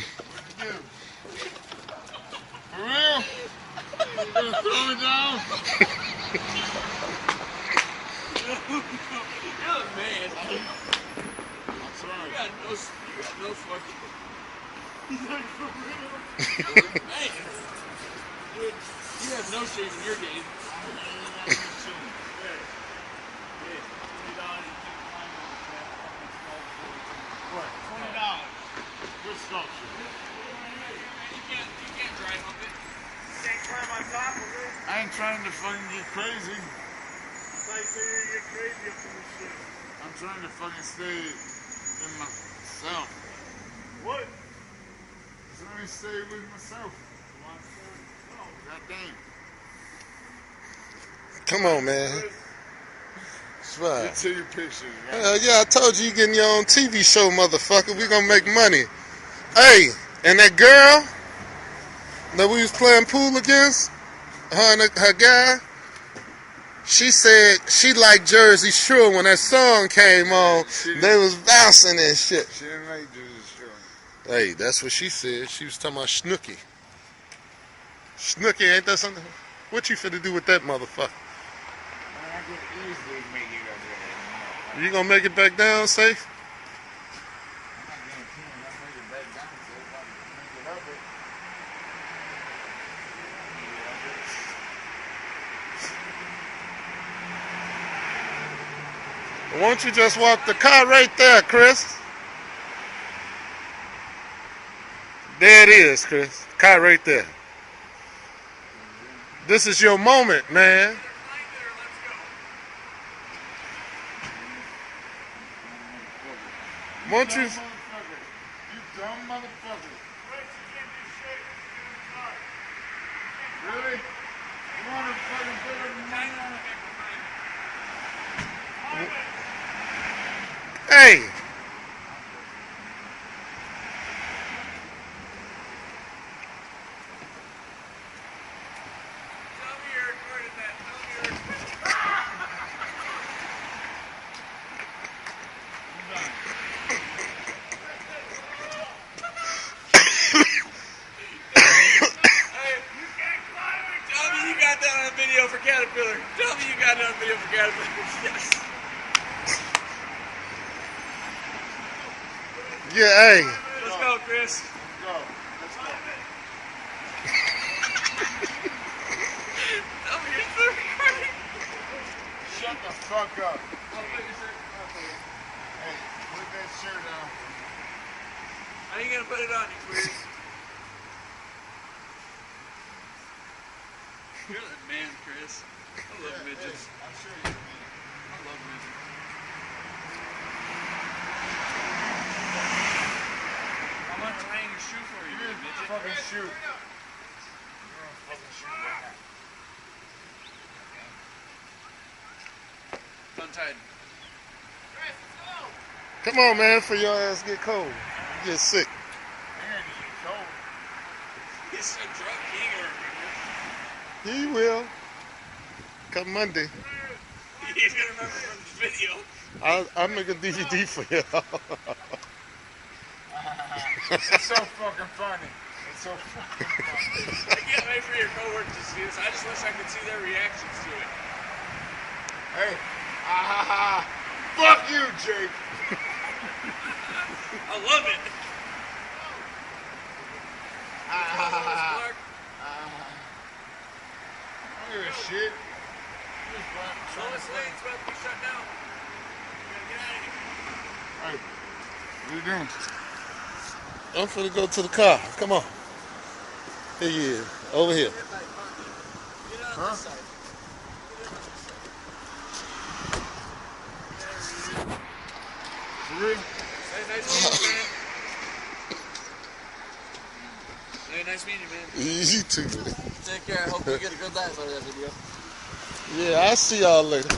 For real? You gonna throw me down? You're the man. I'm sorry. You got no fucking. He's like, for real? You're the man. Dude, you have no shame in your game. What? $20. Good sculpture. You can't dry hump it. Can't climb on top of it. I ain't trying to fucking get crazy. It's like saying you get crazy up in this shit. I'm trying to fucking stay in myself. What? Just let me stay with myself. God damn. Come on, man. It's fine. Get to your pictures, right? Hell yeah, I told you getting your own TV show, motherfucker. We gonna make money. Hey, and that girl that we was playing pool against, her and her guy, she said she liked Jersey Shore when that song came on. They was bouncing and shit. She didn't like Jersey Shore. Hey, that's what she said. She was talking about Snooki. Snooki, ain't that something? What you finna do with that motherfucker? I could easily make it up there. You gonna make it back down safe? I'm not guaranteeing I'll make it back down, so if I can make it up there. Why don't you just walk the car right there, Chris? There it is, Chris. Car right there. This is your moment, man. Won't you? You dumb motherfucker. Really? You want to fucking put up money on it? Hey, Tell me you're recording that. Tell me you're recording Tell me you got that on video for Caterpillar. Tell me you got it on video for Caterpillar. Yes. yeah, hey. Let's go, Chris. Go. Let's go. Tell me you're still recording. Shut the fuck up. I'll put your shirt. Hey, put that shirt on. How you gonna put it on, you queers? You're the man, Chris. I love midgets. I'm sure you can. I love midgets. I'm untying your shoe for you, You're you midget. fucking shoot. You're gonna fucking shoot right now. Untied. Come on, man, for your ass get cold. You get sick. You're gonna get cold. He's so drunk, he ain't gonna remember. He will. Come Monday. He's gonna remember from the video. I'll make a DVD for y'all. It's so fucking funny. It's so fucking funny. I can't wait for your coworkers to see this. I just wish I could see their reactions to it. Hey. Fuck you, Jake. I love it. Clark. I don't give a shit. Lois Lane's about to be shut down. We gotta get out of here. Hey, what are you doing? I'm finna go to the car. Come on. Here you is. Over here. Get on Huh? this side. For real? Hey, nice meeting you, man. Hey, nice meeting you, man. You too. Take care. I hope you get a good laugh out of that video. Yeah, I'll see y'all later.